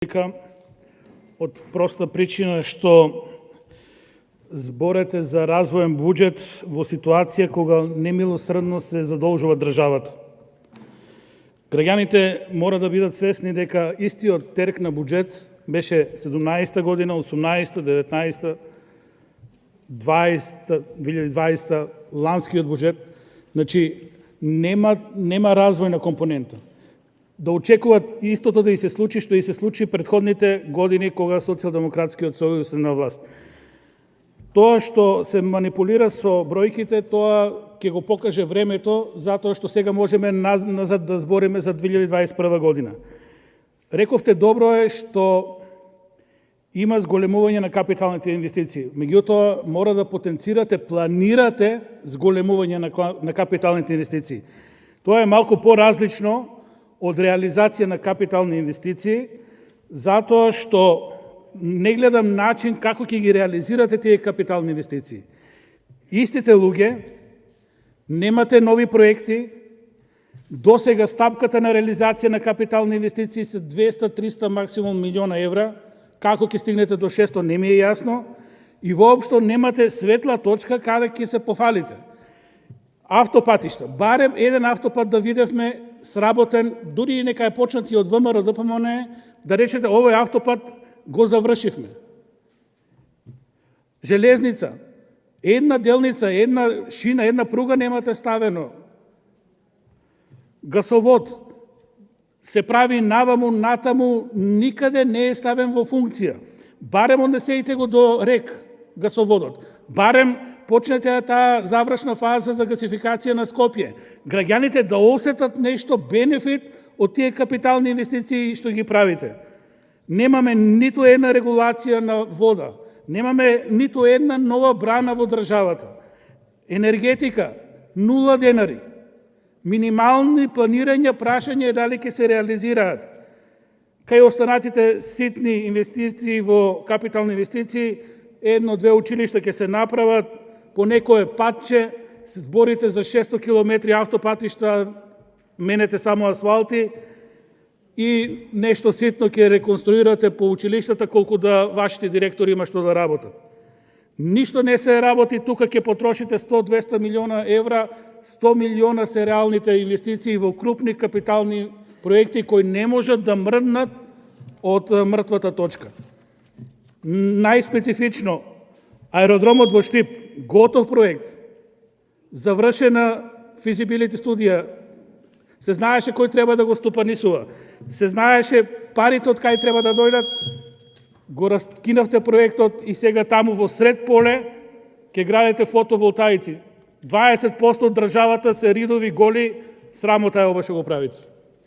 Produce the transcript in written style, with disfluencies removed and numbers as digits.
од проста причина што зборете за развоен буџет во ситуација кога немилосредно се задолжува државата. Граѓаните мора да бидат свесни дека истиот терк на буџет беше 17 година, 18, 19, 20, 2020, ланскиот буџет, значи нема развојна компонента. Да очекуваат истото да и се случи што и се случи предходните години кога Социјалдемократскиот сојуз е на власт. Тоа што се манипулира со бројките, тоа ќе го покаже времето, затоа што сега можеме назад да збориме за 2021 година. Рековте добро е што има зголемување на капиталните инвестиции. Меѓутоа, мора да потенцирате, планирате зголемување на капиталните инвестиции. Тоа е малку поразлично од реализација на капитални инвестиции, затоа што не гледам начин како ќе ги реализирате тие капитални инвестиции. Истите луѓе, немате нови проекти, досега стапката на реализација на капитални инвестиции се 200-300 максимум милиона евра, како ќе стигнете до 600 не ми е јасно, и воопшто немате светла точка каде ќе се пофалите. Автопатишта, барем еден автопат да видевме сработен, дури и нека е почнат и од ВМРО ДПМН, да речете овој автопат го завршивме. Железница, една делница, една шина, една пруга немате ставено. Гасовод се прави наваму, натаму, никаде не е ставен во функција. Барем однесејте го до РЕК, гасоводот. Барем почнете таа завршна фаза за гасификација на Скопје. Граѓаните да осетат нешто бенефит од тие капитални инвестиции што ги правите. Немаме ниту една регулација на вода. Немаме ниту една нова брана во државата. Енергетика, 0 денари. Минимални планирања, прашање дали ќе се реализираат. Кај останатите ситни инвестиции во капитални инвестиции, 1-2 училишта ќе се направат, по некое патче, се зборите за 600 километри автопатишта, менете само асфалти и нешто ситно ќе реконструирате по училиштата колку да вашите директори има што да работат. Ништо не се работи, тука ќе потрошите 100-200 милиона евра, 100 милиона се реалните инвестиции во крупни капитални проекти кои не можат да мрднат од мртвата точка. Најспецифично, аеродромот во Штип, готов проект, завршена физибилити студија, се знаеше кој треба да го стопанисува, се знаеше парите од кај треба да дојдат, го раскинавте проектот и сега таму во сред поле ќе градите фотоволтаици. 20% од државата се ридови голи, срамота е оба што го правите.